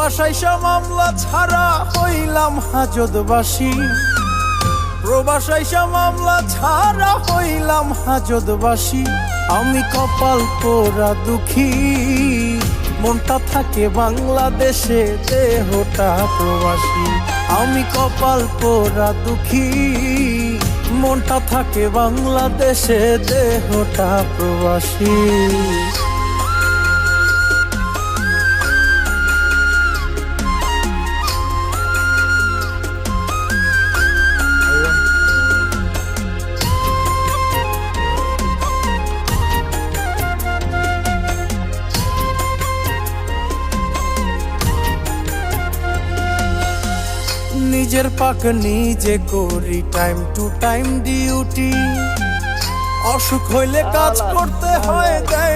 প্রবাসাইসা মামলা ছাড়া হইলাম হাজতবাসী, প্রবাসাইসা মামলা ছাড়া হইলাম হাজতবাসী। আমি কপাল পোড়া দুঃখী, মনটা থাকে বাংলাদেশে, দেহটা প্রবাসী। আমি কপাল পোড়া দুঃখী, মনটা থাকে বাংলাদেশে, দেহটা প্রবাসী। নিজের পাক নিজে করি, টাইম টু টাইম ডিউটি। অসুখ হইলে কাজ করতে হয়, দেয়